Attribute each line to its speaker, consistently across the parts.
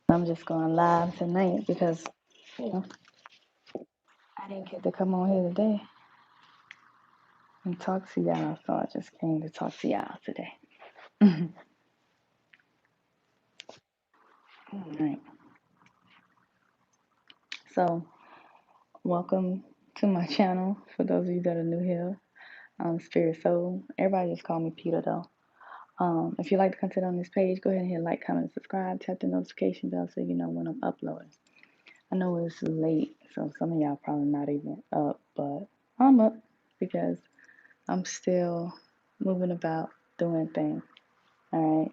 Speaker 1: I'm just going live tonight because, you know, I didn't get to come on here today and talk to y'all, so I just came to talk to y'all today. All right. So, welcome to my channel. For those of you that are new here, I'm Spirit Soul. Everybody just call me Peter though. If you like the content on this page, go ahead and hit like, comment, and subscribe. Tap the notification bell so you know when I'm uploading. I know it's late, so some of y'all probably not even up, but I'm up because I'm still moving about doing things. All right.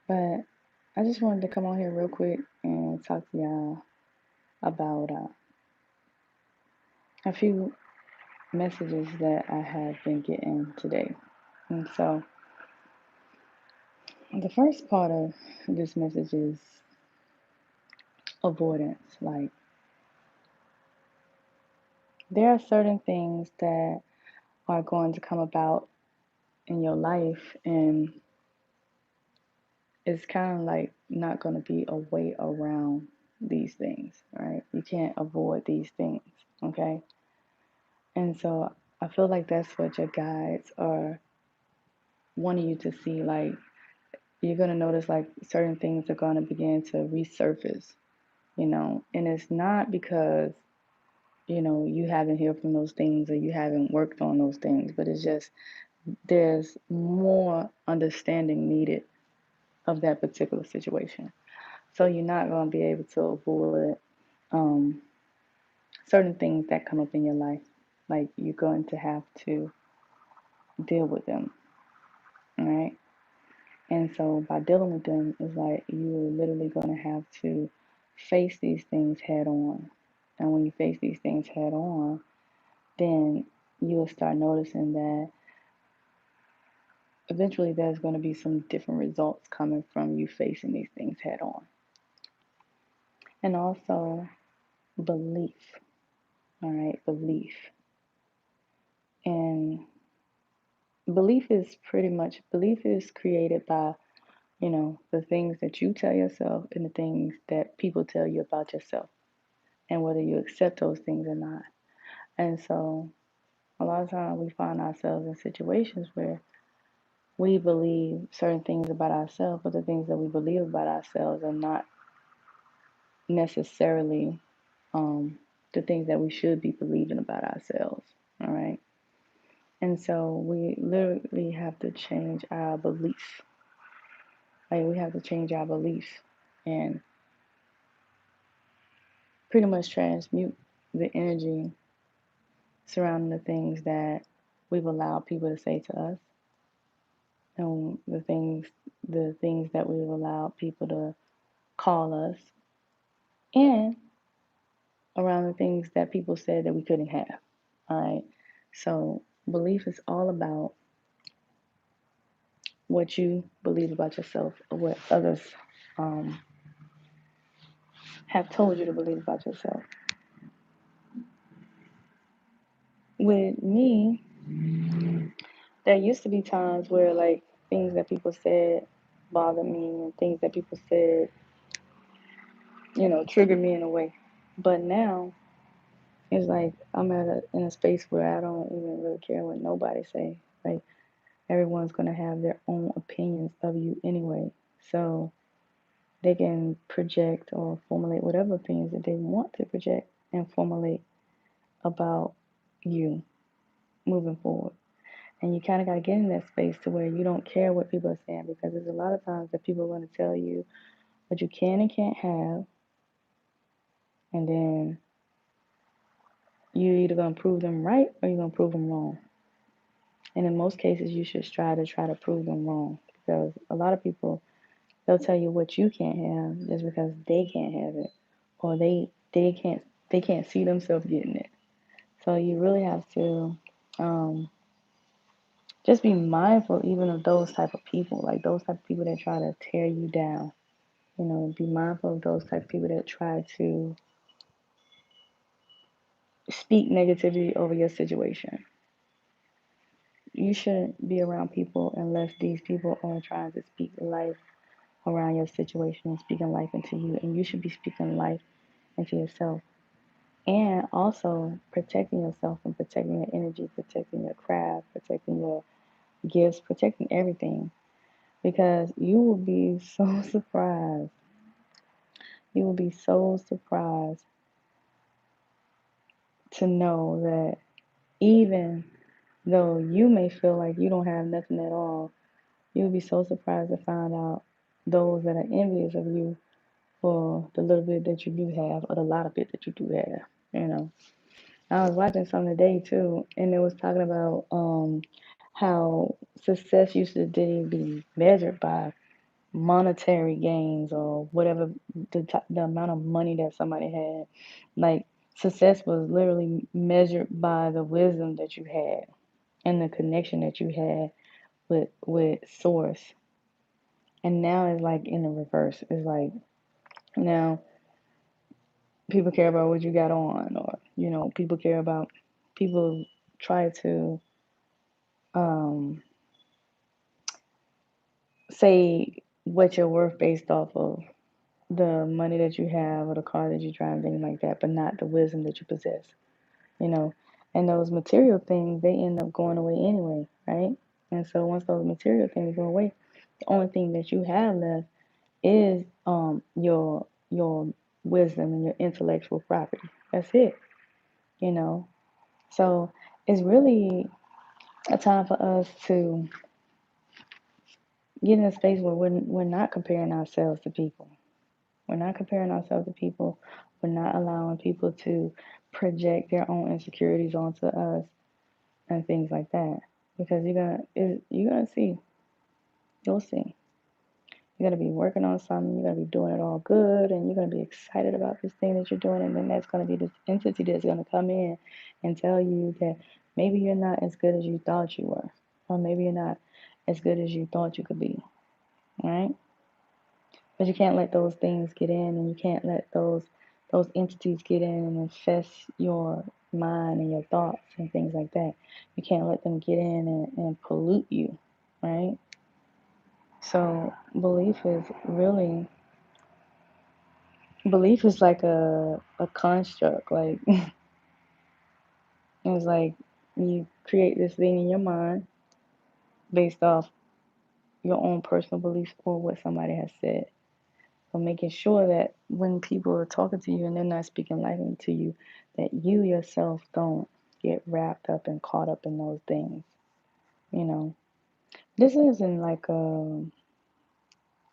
Speaker 1: But I just wanted to come on here real quick and talk to y'all about a few messages that I have been getting today. And so the first part of this message is avoidance. Like, there are certain things that are going to come about in your life, and it's kind of like not going to be a way around these things, right? You can't avoid these things, okay? And so I feel like that's what your guides are wanting you to see. Like, you're going to notice like certain things are going to begin to resurface, and it's not because, you haven't healed from those things or you haven't worked on those things, but it's just there's more understanding needed of that particular situation. So you're not going to be able to avoid um, certain things that come up in your life. Like, you're going to have to deal with them, all right? And so by dealing with them, it's like you're literally going to have to face these things head on. And when you face these things head on, then you'll start noticing that eventually there's going to be some different results coming from you facing these things head on. And also belief, all right? Belief. And belief is created by, the things that you tell yourself and the things that people tell you about yourself, and whether you accept those things or not. And so a lot of times we find ourselves in situations where we believe certain things about ourselves, but the things that we believe about ourselves are not necessarily the things that we should be believing about ourselves. All right. And so we literally have to change our belief. Like, we have to change our belief and pretty much transmute the energy surrounding the things that we've allowed people to say to us, and the things that we've allowed people to call us, and around the things that people said that we couldn't have. All right. So belief is all about what you believe about yourself or what others um, have told you to believe about yourself. With me, there used to be times where, like, things that people said bothered me, and things that people said, triggered me in a way. But now it's like I'm in a space where I don't even really care what nobody say. Like, everyone's gonna have their own opinions of you anyway, so they can project or formulate whatever opinions that they want to project and formulate about you moving forward. And you kind of got to get in that space to where you don't care what people are saying, because there's a lot of times that people are going to tell you what you can and can't have, and then you're either going to prove them right or you're going to prove them wrong. And in most cases, you should try to prove them wrong, because a lot of people, they'll tell you what you can't have just because they can't have it, or they can't see themselves getting it. So you really have to just be mindful even of those type of people, like those type of people that try to tear you down. Be mindful of those type of people that try to speak negativity over your situation. You shouldn't be around people unless these people are trying to speak life around your situation and speaking life into you. And you should be speaking life into yourself. And also protecting yourself and protecting your energy, protecting your craft, protecting your gifts, protecting everything. Because you will be so surprised. You will be so surprised to know that even though you may feel like you don't have nothing at all, you'll be so surprised to find out those that are envious of you for the little bit that you do have or the lot of bit that you do have, you know. I was watching something today too, and it was talking about how success used to didn't be measured by monetary gains or whatever the amount of money that somebody had. Like success was literally measured by the wisdom that you had and the connection that you had with source. And now it's like in the reverse. It's like now people care about what you got on, or people care about people try to um, say what you're worth based off of the money that you have or the car that you drive, things like that, but not the wisdom that you possess, you know. And those material things, they end up going away anyway, right? And so once those material things go away, the only thing that you have left is your wisdom and your intellectual property. That's it, you know. So it's really a time for us to get in a space where we're not comparing ourselves to people. We're not comparing ourselves to people. We're not allowing people to project their own insecurities onto us and things like that. Because you're gonna see, you'll see. You're gonna be working on something. You're gonna be doing it all good, and you're gonna be excited about this thing that you're doing. And then that's gonna be this entity that's gonna come in and tell you that maybe you're not as good as you thought you were, or maybe you're not as good as you thought you could be. Right? But you can't let those things get in, and you can't let those entities get in and infest your mind and your thoughts and things like that. You can't let them get in and pollute you, right? So belief is like a construct. Like it's like you create this thing in your mind based off your own personal beliefs or what somebody has said. So making sure that when people are talking to you and they're not speaking life into you, that you yourself don't get wrapped up and caught up in those things. You know, this isn't like a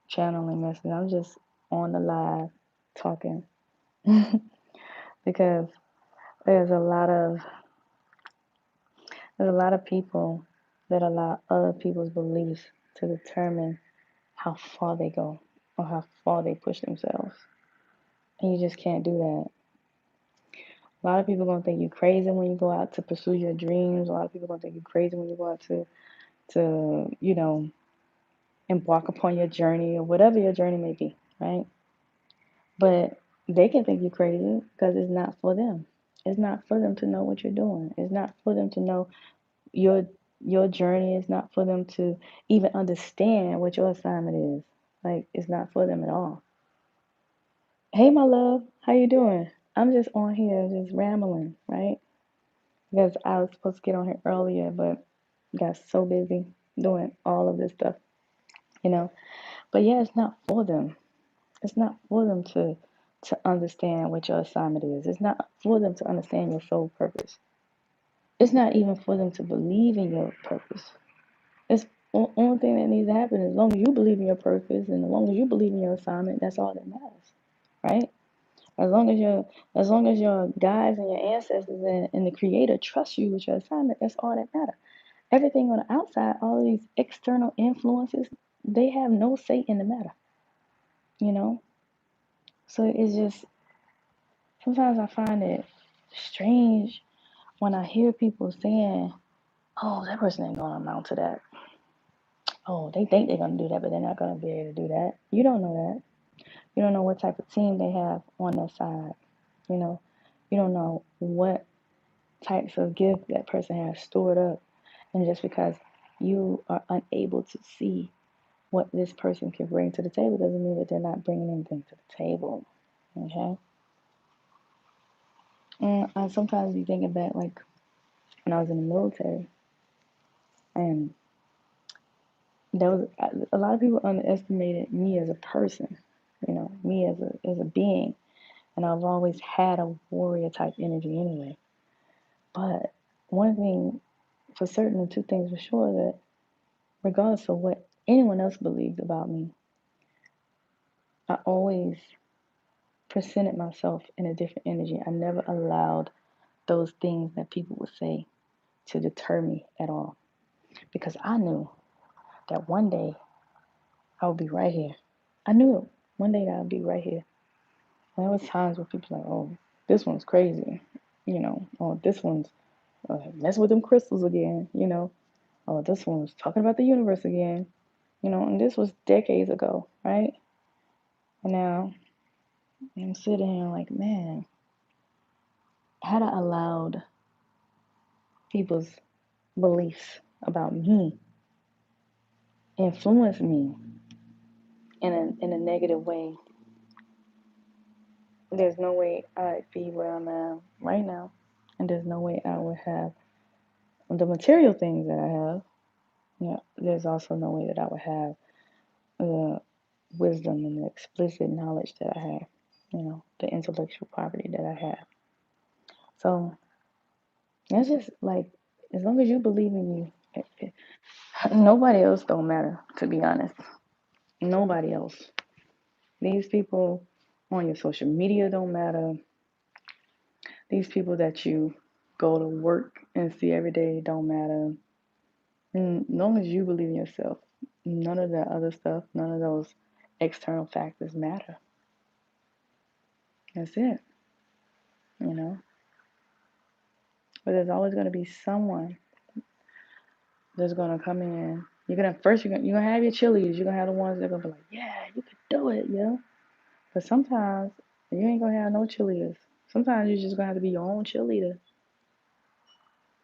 Speaker 1: channeling message. I'm just on the live talking because there's a lot of there's a lot of people that allow other people's beliefs to determine how far they go or how far they push themselves. And you just can't do that. A lot of people gonna think you crazy when you go out to pursue your dreams. A lot of people gonna think you crazy when you go out to embark upon your journey or whatever your journey may be, right? But they can think you crazy because it's not for them. It's not for them to know what you're doing. It's not for them to know your your journey. It's not for them to even understand what your assignment is. Like it's not for them at all. Hey, my love, how you doing? I'm just on here just rambling, right? Because I was supposed to get on here earlier, but got so busy doing all of this stuff, you know. But yeah, it's not for them. It's not for them to understand what your assignment is. It's not for them to understand your soul purpose. It's not even for them to believe in your purpose. It's the only thing that needs to happen as long as you believe in your purpose and as long as you believe in your assignment, that's all that matters, right? As long as your guides and your ancestors and the creator trust you with your assignment, that's all that matters. Everything on the outside, all of these external influences, they have no say in the matter, you know? So it's just, sometimes I find it strange when I hear people saying, oh, that person ain't gonna amount to that. Oh, they think they're gonna do that, but they're not gonna be able to do that. You don't know that. You don't know what type of team they have on their side. You know, you don't know what types of gift that person has stored up. And just because you are unable to see what this person can bring to the table doesn't mean that they're not bringing anything to the table. Okay? And I sometimes be thinking back, like, when I was in the military, and there was a lot of people underestimated me as a person, me as a being, and I've always had a warrior type energy anyway. But one thing for certain, and two things for sure, that regardless of what anyone else believed about me, I always presented myself in a different energy. I never allowed those things that people would say to deter me at all, because I knew that one day I would be right here. I knew it. One day that I'd be right here. And there was times where people were like, oh, this one's crazy, or this one's messing with them crystals again, or this one's talking about the universe again, and this was decades ago, right? And now I'm sitting here like, man, had I allowed people's beliefs about me influence me in a negative way, there's no way I'd be where I'm at right now. And there's no way I would have the material things that I have. There's also no way that I would have the wisdom and the explicit knowledge that I have, the intellectual property that I have. So it's just like, as long as you believe in you, nobody else don't matter, to be honest. Nobody else. These people on your social media don't matter. These people that you go to work and see every day don't matter. As long as you believe in yourself, none of that other stuff, none of those external factors matter. That's it, you know. But there's always going to be someone that's going to come in. You're gonna have your cheerleaders. You're gonna have the ones that are gonna be like, yeah, you could do it, yeah. But sometimes you ain't gonna have no cheerleaders. Sometimes you're just gonna have to be your own cheerleader.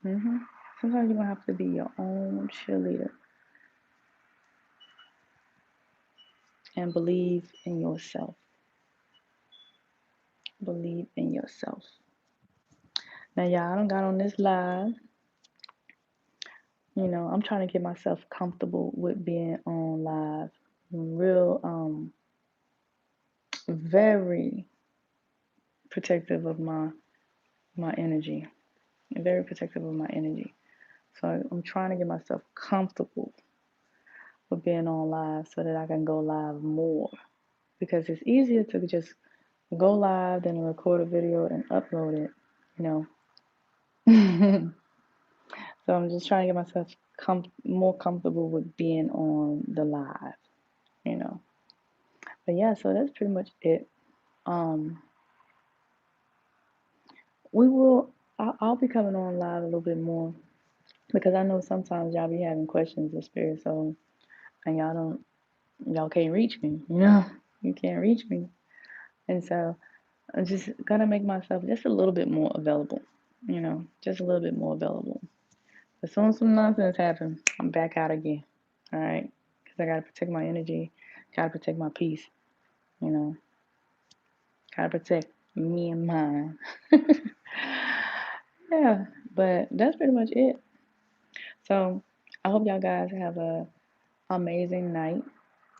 Speaker 1: Sometimes you're gonna have to be your own cheerleader and believe in yourself. Believe in yourself. Now, y'all, I done got on this live. I'm trying to get myself comfortable with being on live. I'm very protective of my energy. Very protective of my energy. So I'm trying to get myself comfortable with being on live so that I can go live more. Because it's easier to just go live than record a video and upload it, So I'm just trying to get myself more comfortable with being on the live, But yeah, so that's pretty much it. I'll be coming on live a little bit more, because I know sometimes y'all be having questions of spirit, so, and y'all can't reach me, you can't reach me. And so I'm just gonna make myself just a little bit more available, just a little bit more available. As soon as some nonsense happens, I'm back out again. All right, because I gotta protect my energy, gotta protect my peace, gotta protect me and mine. Yeah, but that's pretty much it. So I hope y'all guys have a amazing night.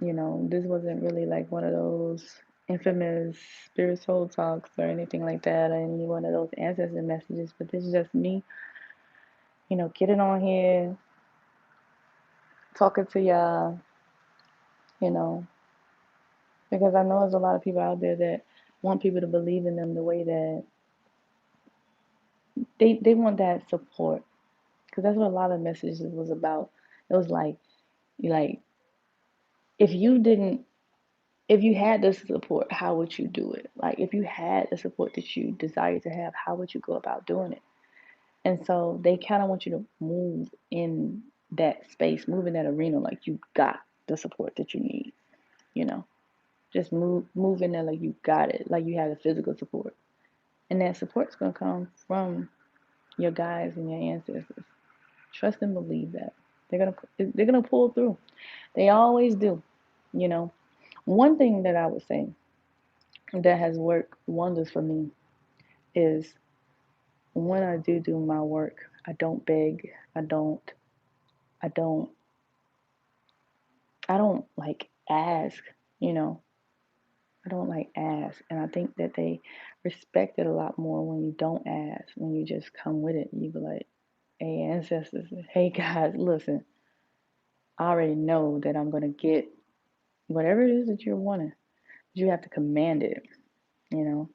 Speaker 1: This wasn't really like one of those infamous spirit soul talks or anything like that, or any one of those ancestor messages, but this is just me, getting on here, talking to y'all, you know, because I know there's a lot of people out there that want people to believe in them the way that they want that support, because that's what a lot of messages was about. It was like if you didn't, if you had the support, how would you do it? Like, if you had the support that you desire to have, how would you go about doing it? And so they kind of want you to move in that space, move in that arena like you got the support that you need, you know. Just move in there like you got it, like you have the physical support. And that support's gonna come from your guides and your ancestors. Trust and believe that. They're gonna pull through. They always do. You know, one thing that I would say that has worked wonders for me is when I do my work, I don't beg. I don't I don't like ask, you know. I don't like ask. And I think that they respect it a lot more when you don't ask, when you just come with it. You be like, hey ancestors, hey guys, listen, I already know that I'm gonna get whatever it is that you're wanting. You have to command it, you know.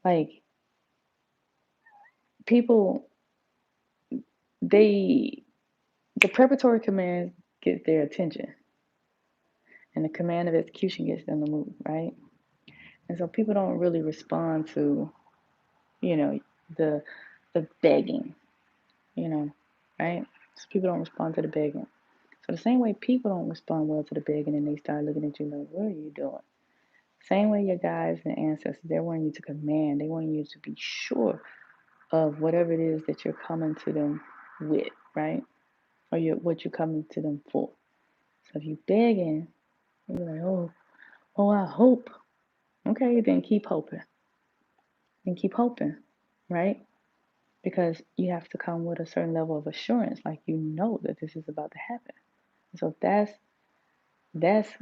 Speaker 1: Like people they the preparatory command gets their attention and the command of execution gets them to move, right? And so people don't really respond to, you know, the the begging, you know, right? So people don't respond to the begging. So the same way people don't respond well to the begging and they start looking at you like, what are you doing? Same way your guides and ancestors, they want you to command. They want you to be sure of whatever it is that you're coming to them with, right? Or what you're coming to them for. So if you're begging, you're like, oh, I hope. Okay, then keep hoping. And keep hoping, right? Because you have to come with a certain level of assurance, like you know that this is about to happen. So that's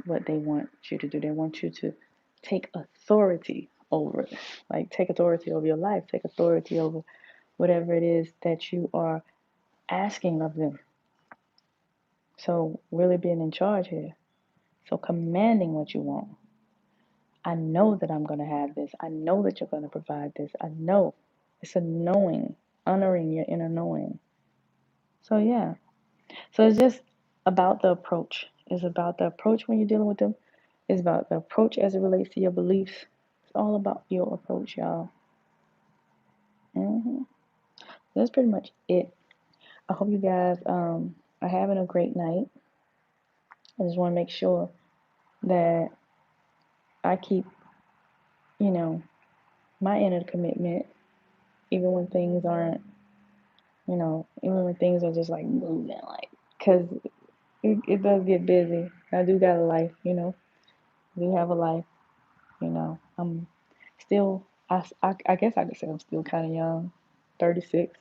Speaker 1: what they want you to do. They want you to take authority over it. Like take authority over your life, take authority over whatever it is that you are asking of them. So really being in charge here. So commanding what you want. I know that I'm going to have this. I know that you're going to provide this. I know. It's a knowing, honoring your inner knowing. So yeah. So it's just about the approach. It's about the approach when you're dealing with them. It's about the approach as it relates to your beliefs. It's all about your approach, y'all. That's pretty much it. I hope you guys are having a great night. I just want to make sure that I keep, you know, my inner commitment, even when things aren't, even when things are just like moving, like, because it does get busy. I do got a life, I do have a life, I'm still, I guess I could say I'm still kind of young, 36,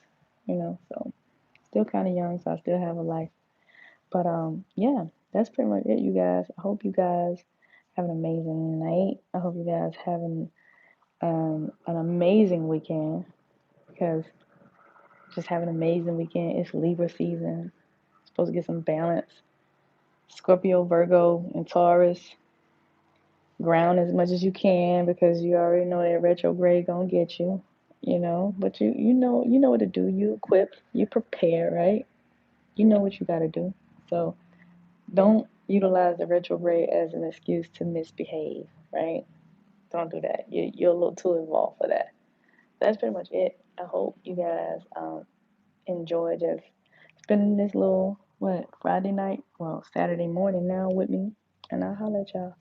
Speaker 1: so still kind of young, so I still have a life. But yeah, that's pretty much it, you guys. I hope you guys have an amazing night. I hope you guys have an amazing weekend because just have an amazing weekend. It's Libra season. Supposed to get some balance. Scorpio, Virgo, and Taurus. Ground as much as you can because you already know that retrograde gonna get you. But you know what to do. You equip, you prepare, right? You know what you gotta do. So don't utilize the retrograde as an excuse to misbehave, right? Don't do that. You're a little too involved for that. That's pretty much it. I hope you guys enjoy just spending this little, Friday night, well, Saturday morning now with me. And I'll holler at y'all.